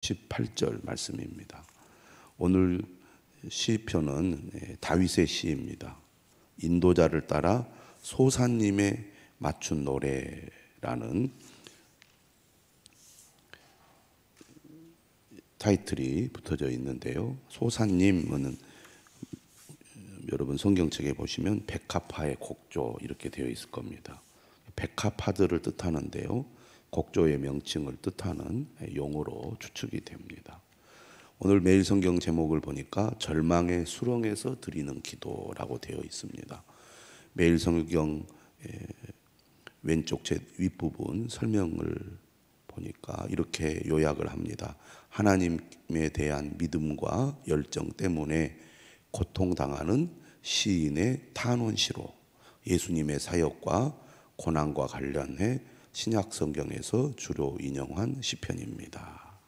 18절 말씀입니다. 오늘 시편은 다윗의 시입니다. 인도자를 따라 소사님의 맞춘 노래라는 타이틀이 붙어져 있는데요. 소사님은 여러분 성경책에 보시면 백합화의 곡조 이렇게 되어 있을 겁니다. 백합화들을 뜻하는데요. 곡조의 명칭을 뜻하는 용어로 추측이 됩니다. 오늘 매일 성경 제목을 보니까 절망의 수렁에서 드리는 기도라고 되어 있습니다. 매일 성경 왼쪽 제 윗부분 설명을 보니까 이렇게 요약을 합니다. 하나님에 대한 믿음과 열정 때문에 고통당하는 시인의 탄원시로 예수님의 사역과 고난과 관련해 신약 성경에서 주로 인용한 시편입니다.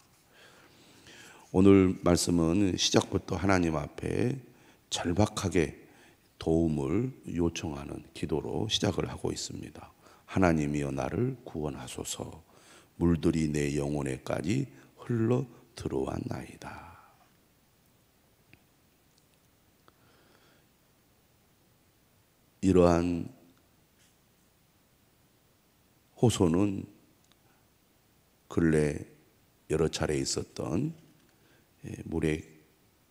오늘 말씀은 시작부터 하나님 앞에 절박하게 도움을 요청하는 기도로 시작을 하고 있습니다. 하나님이여 나를 구원하소서. 물들이 내 영혼에까지 흘러 들어왔나이다. 이러한 호소는 근래 여러 차례 있었던 물에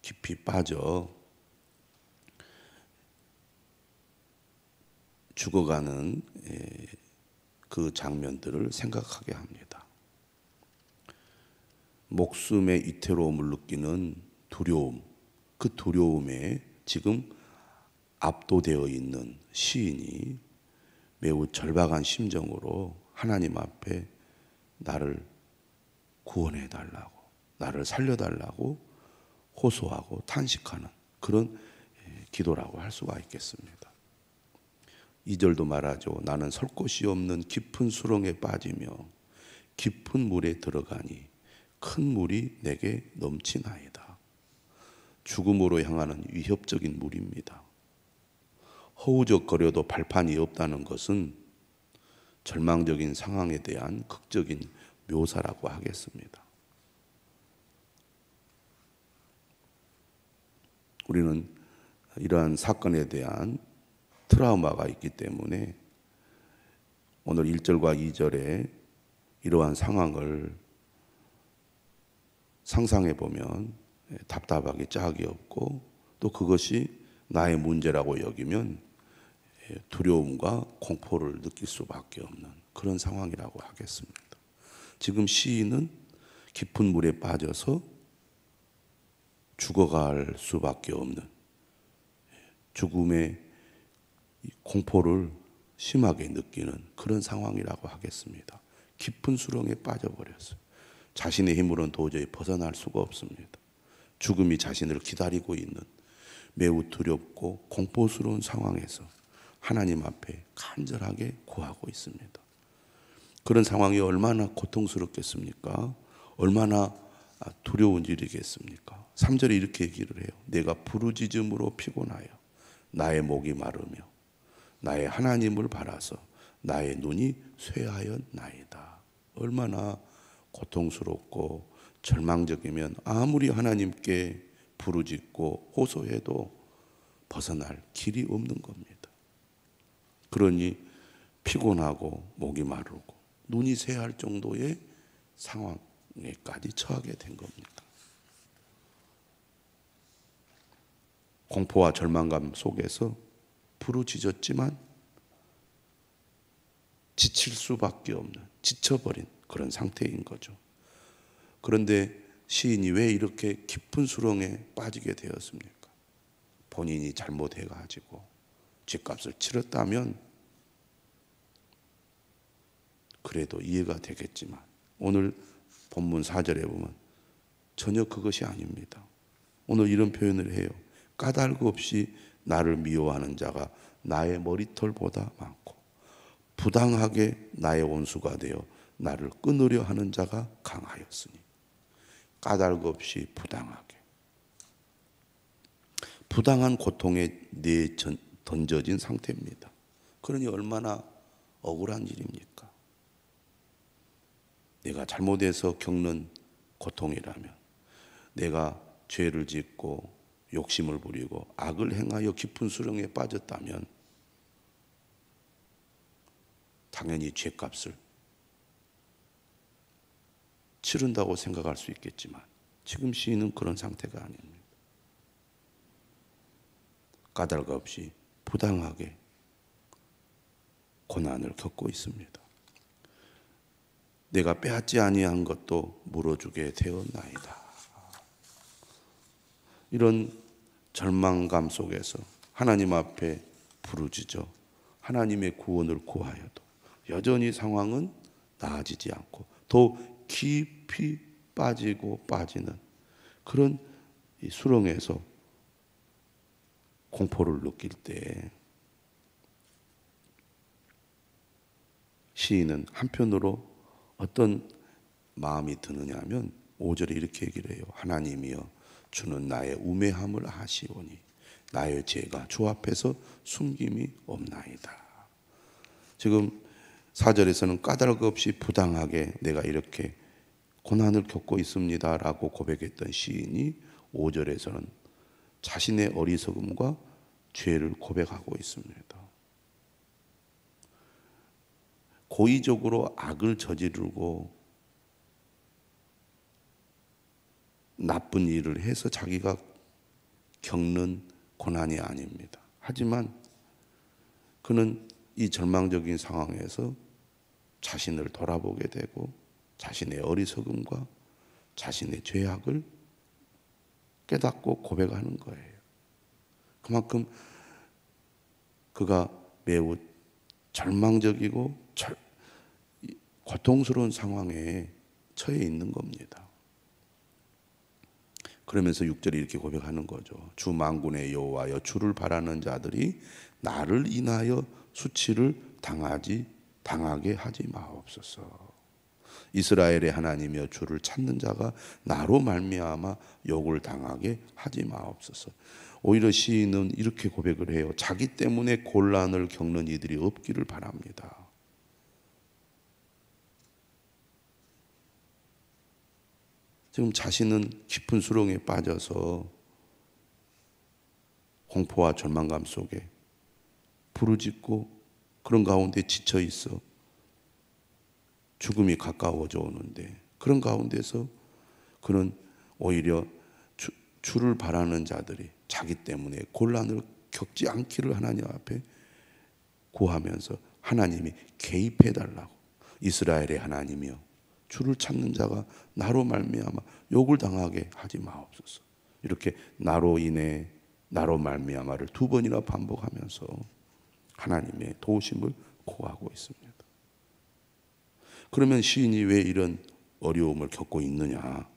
깊이 빠져 죽어가는 그 장면들을 생각하게 합니다. 목숨의 위태로움을 느끼는 두려움, 그 두려움에 지금 압도되어 있는 시인이 매우 절박한 심정으로 하나님 앞에 나를 구원해 달라고, 나를 살려 달라고 호소하고 탄식하는 그런 기도라고 할 수가 있겠습니다. 2절도 말하죠. 나는 설 곳이 없는 깊은 수렁에 빠지며 깊은 물에 들어가니 큰 물이 내게 넘치나이다. 죽음으로 향하는 위협적인 물입니다. 허우적거려도 발판이 없다는 것은 절망적인 상황에 대한 극적인 묘사라고 하겠습니다. 우리는 이러한 사건에 대한 트라우마가 있기 때문에 오늘 1절과 2절에 이러한 상황을 상상해 보면 답답하기 짝이 없고 또 그것이 나의 문제라고 여기면 두려움과 공포를 느낄 수밖에 없는 그런 상황이라고 하겠습니다. 지금 시인은 깊은 물에 빠져서 죽어갈 수밖에 없는 죽음의 공포를 심하게 느끼는 그런 상황이라고 하겠습니다. 깊은 수렁에 빠져버렸어요. 자신의 힘으로는 도저히 벗어날 수가 없습니다. 죽음이 자신을 기다리고 있는 매우 두렵고 공포스러운 상황에서 하나님 앞에 간절하게 구하고 있습니다. 그런 상황이 얼마나 고통스럽겠습니까? 얼마나 두려운 일이겠습니까? 3절에 이렇게 얘기를 해요. 내가 부르짖음으로 피곤하여 나의 목이 마르며 나의 하나님을 바라서 나의 눈이 쇠하였나이다. 얼마나 고통스럽고 절망적이면 아무리 하나님께 부르짖고 호소해도 벗어날 길이 없는 겁니다. 그러니 피곤하고 목이 마르고 눈이 새할 정도의 상황에까지 처하게 된 겁니다. 공포와 절망감 속에서 부르짖었지만 지칠 수밖에 없는, 지쳐버린 그런 상태인 거죠. 그런데 시인이 왜 이렇게 깊은 수렁에 빠지게 되었습니까? 본인이 잘못해가지고 죗값을 치렀다면 그래도 이해가 되겠지만 오늘 본문 4절에 보면 전혀 그것이 아닙니다. 오늘 이런 표현을 해요. 까닭 없이 나를 미워하는 자가 나의 머리털보다 많고 부당하게 나의 원수가 되어 나를 끊으려 하는 자가 강하였으니. 까닭 없이 부당하게, 부당한 고통에 던져진 상태입니다. 그러니 얼마나 억울한 일입니까? 내가 잘못해서 겪는 고통이라면, 내가 죄를 짓고 욕심을 부리고 악을 행하여 깊은 수렁에 빠졌다면 당연히 죄값을 치른다고 생각할 수 있겠지만, 지금 시인은 그런 상태가 아닙니다. 까닭 없이 부당하게 고난을 겪고 있습니다. 내가 빼앗지 아니한 것도 물어주게 되었나이다. 이런 절망감 속에서 하나님 앞에 부르짖어 하나님의 구원을 구하여도 여전히 상황은 나아지지 않고 더 깊이 빠지고 빠지는 그런 이 수렁에서 공포를 느낄 때 시인은 한편으로 어떤 마음이 드느냐 하면 5절에 이렇게 얘기를 해요. 하나님이여 주는 나의 우매함을 아시오니 나의 죄가 주 앞에서 숨김이 없나이다. 지금 4절에서는 까닭 없이 부당하게 내가 이렇게 고난을 겪고 있습니다 라고 고백했던 시인이 5절에서는 자신의 어리석음과 죄를 고백하고 있습니다. 고의적으로 악을 저지르고 나쁜 일을 해서 자기가 겪는 고난이 아닙니다. 하지만 그는 이 절망적인 상황에서 자신을 돌아보게 되고 자신의 어리석음과 자신의 죄악을 깨닫고 고백하는 거예요. 그만큼 그가 매우 절망적이고 고통스러운 상황에 처해 있는 겁니다. 그러면서 6절에 이렇게 고백하는 거죠. 주 만군의 여호와여 주를 바라는 자들이 나를 인하여 수치를 당하게 하지 마옵소서. 이스라엘의 하나님이여 주를 찾는 자가 나로 말미암아 욕을 당하게 하지 마옵소서. 오히려 시인은 이렇게 고백을 해요. 자기 때문에 곤란을 겪는 이들이 없기를 바랍니다. 지금 자신은 깊은 수렁에 빠져서 공포와 절망감 속에 부르짖고 그런 가운데 지쳐 있어 죽음이 가까워져 오는데, 그런 가운데서 그는 오히려 주를 바라는 자들이 자기 때문에 곤란을 겪지 않기를 하나님 앞에 구하면서 하나님이 개입해 달라고, 이스라엘의 하나님이여 주를 찾는 자가 나로 말미암아 욕을 당하게 하지 마옵소서. 이렇게 나로 인해 나로 말미암아를 2번이나 반복하면서 하나님의 도우심을 구하고 있습니다. 그러면 시인이 왜 이런 어려움을 겪고 있느냐?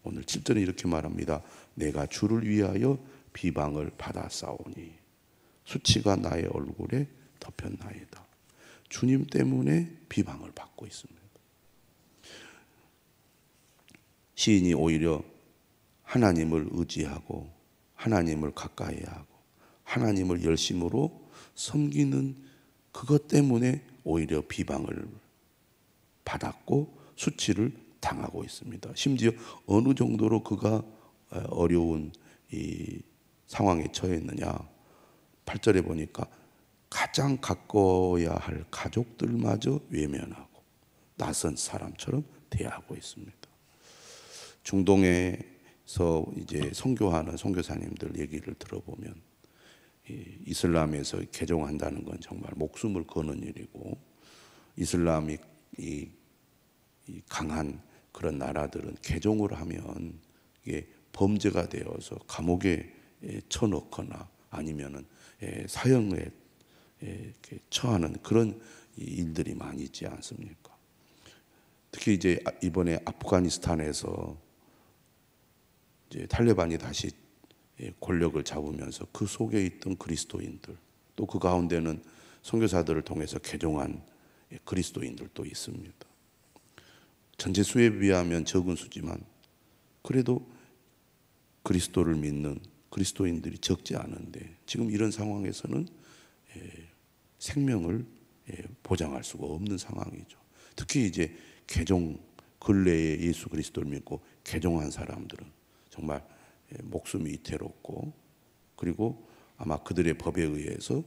오늘 7절에 이렇게 말합니다. 내가 주를 위하여 비방을 받았사오니 수치가 나의 얼굴에 덮였나이다. 주님 때문에 비방을 받고 있습니다. 시인이 오히려 하나님을 의지하고 하나님을 가까이 하고 하나님을 열심으로 섬기는 그것 때문에 오히려 비방을 받았고 수치를 당하고 있습니다. 심지어 어느 정도로 그가 어려운 이 상황에 처했느냐, 8절에 보니까 가장 가까워야 할 가족들마저 외면하고 낯선 사람처럼 대하고 있습니다. 중동에서 이제 선교하는 선교사님들 얘기를 들어보면 이슬람에서 개종한다는 건 정말 목숨을 거는 일이고, 이슬람이 이 강한 그런 나라들은 개종을 하면 이게 범죄가 되어서 감옥에 쳐넣거나 아니면은 사형에 처하는 그런 일들이 많이 있지 않습니까? 특히 이제 이번에 아프가니스탄에서 이제 탈레반이 다시 권력을 잡으면서 그 속에 있던 그리스도인들, 또 그 가운데는 선교사들을 통해서 개종한 그리스도인들도 있습니다. 전체 수에 비하면 적은 수지만 그래도 그리스도를 믿는 그리스도인들이 적지 않은데, 지금 이런 상황에서는 생명을 보장할 수가 없는 상황이죠. 특히 이제 개종 근래에 예수 그리스도를 믿고 개종한 사람들은 정말 목숨이 위태롭고, 그리고 아마 그들의 법에 의해서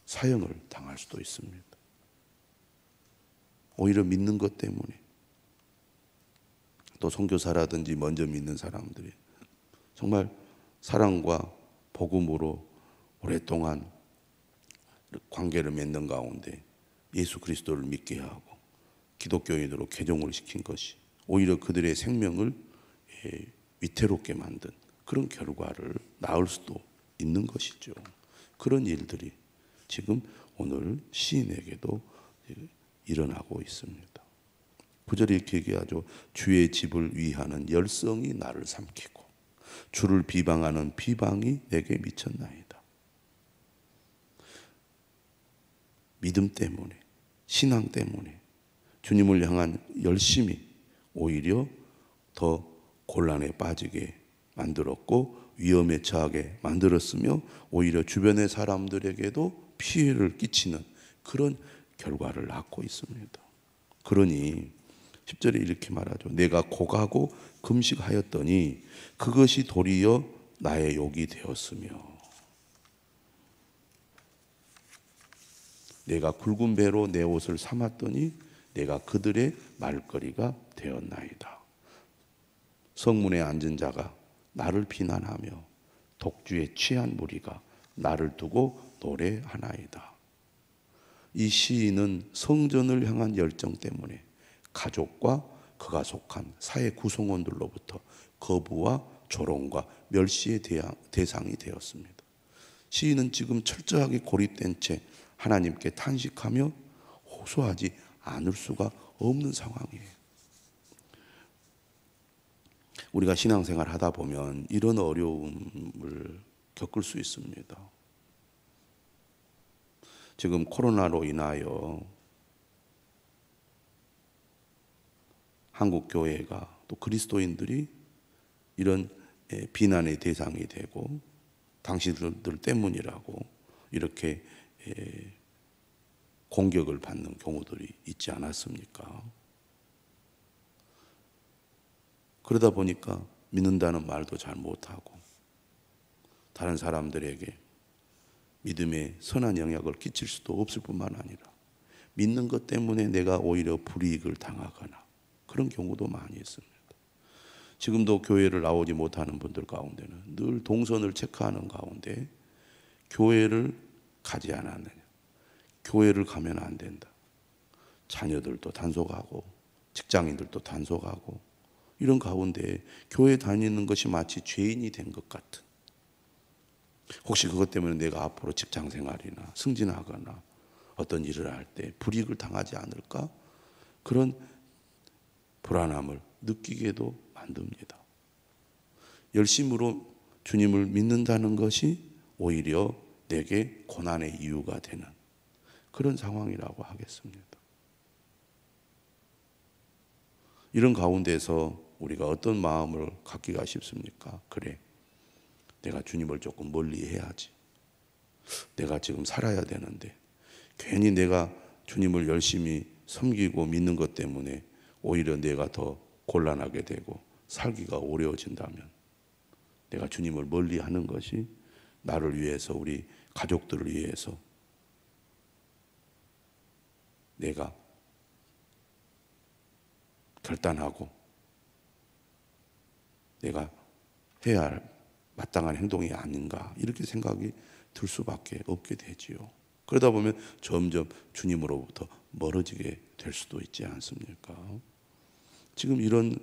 사형을 당할 수도 있습니다. 오히려 믿는 것 때문에. 또 선교사라든지 먼저 믿는 사람들이 정말 사랑과 복음으로 오랫동안 관계를 맺는 가운데 예수 그리스도를 믿게 하고 기독교인으로 개종을 시킨 것이 오히려 그들의 생명을 위태롭게 만든 그런 결과를 낳을 수도 있는 것이죠. 그런 일들이 지금 오늘 시인에게도 일어나고 있습니다. 9절에 이렇게 얘기하죠. 주의 집을 위하는 열성이 나를 삼키고 주를 비방하는 비방이 내게 미쳤나이다. 믿음 때문에, 신앙 때문에 주님을 향한 열심이 오히려 더 곤란에 빠지게 만들었고 위험에 처하게 만들었으며 오히려 주변의 사람들에게도 피해를 끼치는 그런 결과를 낳고 있습니다. 그러니 10절에 이렇게 말하죠. 내가 고가고 금식하였더니 그것이 도리어 나의 욕이 되었으며 내가 굵은 배로 내 옷을 삼았더니 내가 그들의 말거리가 되었나이다. 성문에 앉은 자가 나를 비난하며 독주에 취한 무리가 나를 두고 노래하나이다. 이 시인은 성전을 향한 열정 때문에 가족과 그가 속한 사회 구성원들로부터 거부와 조롱과 멸시의 대상이 되었습니다. 시인은 지금 철저하게 고립된 채 하나님께 탄식하며 호소하지 않을 수가 없는 상황이에요. 우리가 신앙생활 하다 보면 이런 어려움을 겪을 수 있습니다. 지금 코로나로 인하여 한국 교회가 또 그리스도인들이 이런 비난의 대상이 되고 당신들 때문이라고 이렇게 공격을 받는 경우들이 있지 않았습니까? 그러다 보니까 믿는다는 말도 잘 못하고 다른 사람들에게 믿음에 선한 영향을 끼칠 수도 없을 뿐만 아니라 믿는 것 때문에 내가 오히려 불이익을 당하거나 그런 경우도 많이 있습니다. 지금도 교회를 나오지 못하는 분들 가운데는 늘 동선을 체크하는 가운데 교회를 가지 않았느냐, 교회를 가면 안 된다, 자녀들도 단속하고 직장인들도 단속하고 이런 가운데 교회 다니는 것이 마치 죄인이 된 것 같은, 혹시 그것 때문에 내가 앞으로 직장 생활이나 승진하거나 어떤 일을 할 때 불이익을 당하지 않을까, 그런 불안함을 느끼게도 만듭니다. 열심으로 주님을 믿는다는 것이 오히려 내게 고난의 이유가 되는 그런 상황이라고 하겠습니다. 이런 가운데서 우리가 어떤 마음을 갖기가 쉽습니까? 그래, 내가 주님을 조금 멀리 해야지. 내가 지금 살아야 되는데 괜히 내가 주님을 열심히 섬기고 믿는 것 때문에 오히려 내가 더 곤란하게 되고 살기가 어려워진다면 내가 주님을 멀리 하는 것이 나를 위해서, 우리 가족들을 위해서 내가 결단하고 내가 해야 할 마땅한 행동이 아닌가, 이렇게 생각이 들 수밖에 없게 되지요. 그러다 보면 점점 주님으로부터 멀어지게 될 수도 있지 않습니까? 지금 이런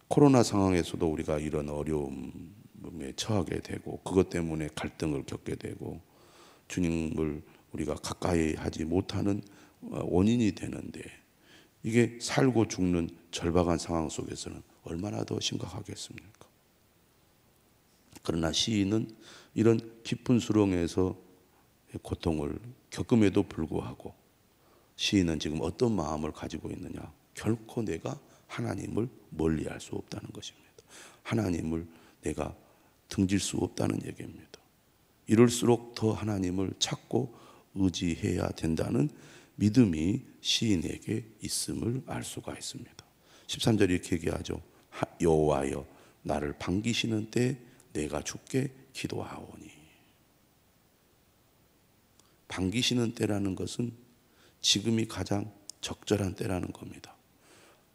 코로나 상황에서도 우리가 이런 어려움에 처하게 되고 그것 때문에 갈등을 겪게 되고 주님을 우리가 가까이 하지 못하는 원인이 되는데, 이게 살고 죽는 절박한 상황 속에서는 얼마나 더 심각하겠습니까? 그러나 시인은 이런 깊은 수렁에서 고통을 겪음에도 불구하고 시인은 지금 어떤 마음을 가지고 있느냐? 결코 내가 하나님을 멀리할 수 없다는 것입니다. 하나님을 내가 등질 수 없다는 얘기입니다. 이럴수록 더 하나님을 찾고 의지해야 된다는 믿음이 시인에게 있음을 알 수가 있습니다. 13절에 이렇게 얘기하죠. 여호와여 나를 반기시는 때 내가 주께 기도하오니. 반기시는 때라는 것은 지금이 가장 적절한 때라는 겁니다.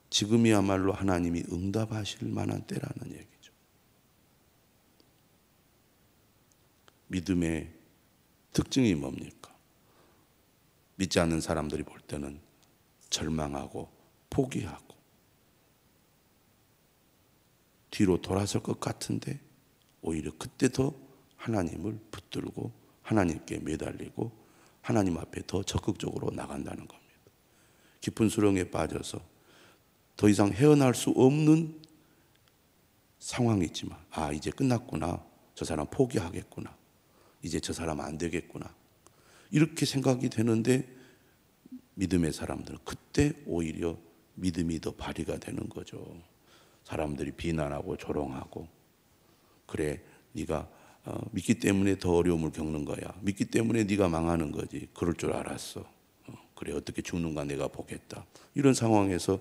지금이야말로 하나님이 응답하실 만한 때라는 얘기죠. 믿음의 특징이 뭡니까? 믿지 않는 사람들이 볼 때는 절망하고 포기하고 뒤로 돌아설 것 같은데 오히려 그때 더 하나님을 붙들고 하나님께 매달리고 하나님 앞에 더 적극적으로 나간다는 겁니다. 깊은 수렁에 빠져서 더 이상 헤어날 수 없는 상황이지만 이제 끝났구나. 저 사람 포기하겠구나. 이제 저 사람 안 되겠구나. 이렇게 생각이 되는데 믿음의 사람들은 그때 오히려 믿음이 더 발휘가 되는 거죠. 사람들이 비난하고 조롱하고 그래 네가 믿기 때문에 더 어려움을 겪는 거야. 믿기 때문에 네가 망하는 거지. 그럴 줄 알았어. 그래 어떻게 죽는가 내가 보겠다. 이런 상황에서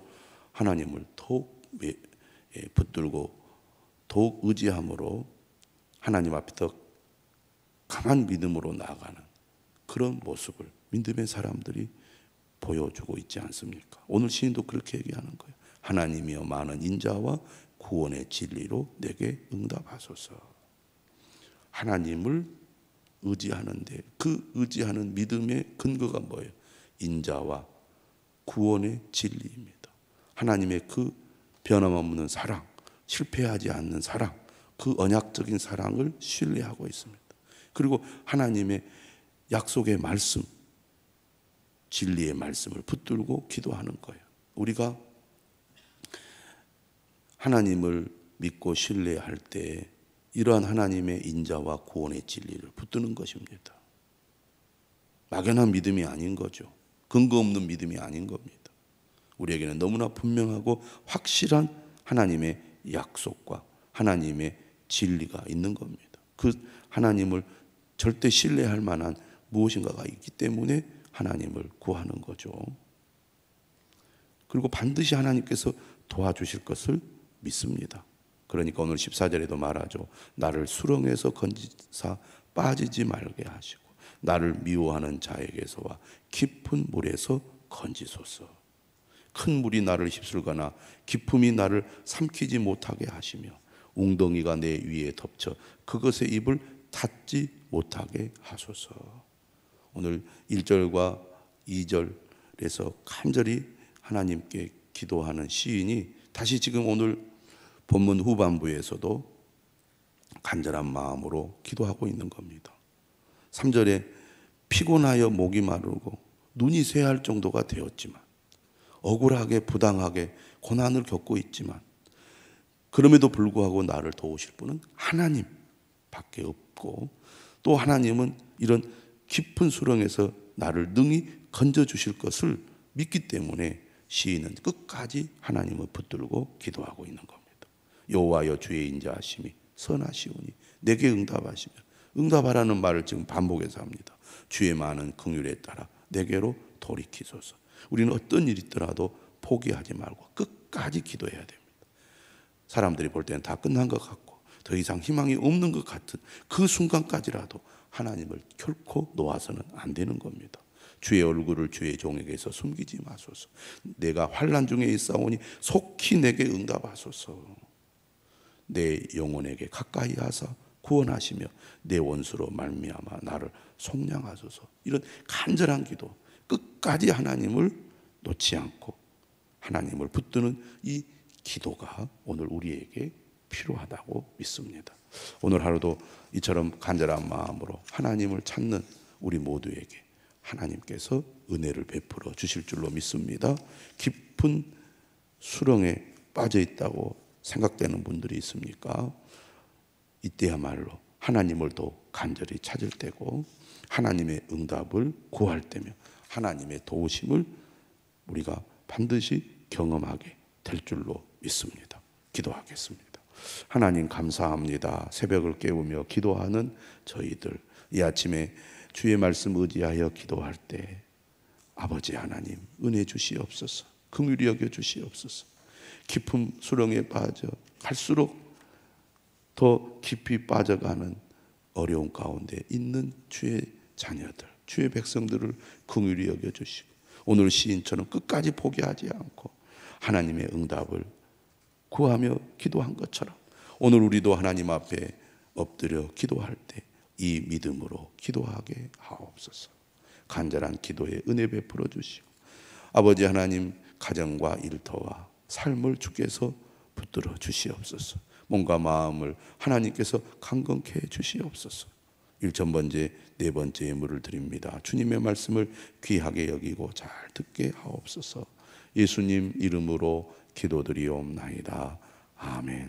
하나님을 더욱 붙들고 더욱 의지함으로 하나님 앞에 더 강한 믿음으로 나아가는 그런 모습을 믿음의 사람들이 보여주고 있지 않습니까? 오늘 시인도 그렇게 얘기하는 거예요. 하나님이여 많은 인자와 구원의 진리로 내게 응답하소서. 하나님을 의지하는데 그 의지하는 믿음의 근거가 뭐예요? 인자와 구원의 진리입니다. 하나님의 그 변함없는 사랑, 실패하지 않는 사랑, 그 언약적인 사랑을 신뢰하고 있습니다. 그리고 하나님의 약속의 말씀, 진리의 말씀을 붙들고 기도하는 거예요. 우리가 하나님을 믿고 신뢰할 때 이러한 하나님의 인자와 구원의 진리를 붙드는 것입니다. 막연한 믿음이 아닌 거죠. 근거 없는 믿음이 아닌 겁니다. 우리에게는 너무나 분명하고 확실한 하나님의 약속과 하나님의 진리가 있는 겁니다. 그 하나님을 절대 신뢰할 만한 무엇인가가 있기 때문에 하나님을 구하는 거죠. 그리고 반드시 하나님께서 도와주실 것을 믿습니다. 그러니까 오늘 14절에도 말하죠. 나를 수렁에서 건지사 빠지지 말게 하시고 나를 미워하는 자에게서와 깊은 물에서 건지소서. 큰 물이 나를 휩쓸거나 깊음이 나를 삼키지 못하게 하시며 웅덩이가 내 위에 덮쳐 그것의 입을 닫지 못하게 하소서. 오늘 1절과 2절에서 간절히 하나님께 기도하는 시인이 다시 지금 오늘 본문 후반부에서도 간절한 마음으로 기도하고 있는 겁니다. 3절에 피곤하여 목이 마르고 눈이 쇠할 정도가 되었지만 억울하게 부당하게 고난을 겪고 있지만 그럼에도 불구하고 나를 도우실 분은 하나님밖에 없고 또 하나님은 이런 깊은 수렁에서 나를 능히 건져주실 것을 믿기 때문에 시인은 끝까지 하나님을 붙들고 기도하고 있는 겁니다. 여호와여 주의 인자하심이 선하시오니 내게 응답하시며 응답하라는 말을 지금 반복해서 합니다. 주의 많은 긍휼에 따라 내게로 돌이키소서. 우리는 어떤 일이 있더라도 포기하지 말고 끝까지 기도해야 됩니다. 사람들이 볼 때는 다 끝난 것 같고 더 이상 희망이 없는 것 같은 그 순간까지라도 하나님을 결코 놓아서는 안 되는 겁니다. 주의 얼굴을 주의 종에게서 숨기지 마소서. 내가 환난 중에 있사오니 속히 내게 응답하소서. 내 영혼에게 가까이 하사 구원하시며 내 원수로 말미암아 나를 속량하소서. 이런 간절한 기도, 끝까지 하나님을 놓지 않고 하나님을 붙드는 이 기도가 오늘 우리에게 필요하다고 믿습니다. 오늘 하루도 이처럼 간절한 마음으로 하나님을 찾는 우리 모두에게 하나님께서 은혜를 베풀어 주실 줄로 믿습니다. 깊은 수렁에 빠져 있다고 생각되는 분들이 있습니까? 이때야말로 하나님을 더 간절히 찾을 때고 하나님의 응답을 구할 때며 하나님의 도우심을 우리가 반드시 경험하게 될 줄로 믿습니다. 기도하겠습니다. 하나님 감사합니다. 새벽을 깨우며 기도하는 저희들 이 아침에 주의 말씀 의지하여 기도할 때 아버지 하나님 은혜 주시옵소서. 긍휼히 여겨 주시옵소서. 깊은 수렁에 빠져 갈수록 더 깊이 빠져가는 어려운 가운데 있는 주의 자녀들, 주의 백성들을 긍휼히 여겨주시고 오늘 시인처럼 끝까지 포기하지 않고 하나님의 응답을 구하며 기도한 것처럼 오늘 우리도 하나님 앞에 엎드려 기도할 때 이 믿음으로 기도하게 하옵소서. 간절한 기도에 은혜 베풀어 주시고 아버지 하나님, 가정과 일터와 삶을 주께서 붙들어 주시옵소서. 몸과 마음을 하나님께서 강건케 해 주시옵소서. 1,000번째, 4번째 예물을 드립니다. 주님의 말씀을 귀하게 여기고 잘 듣게 하옵소서. 예수님 이름으로 기도드리옵나이다. 아멘.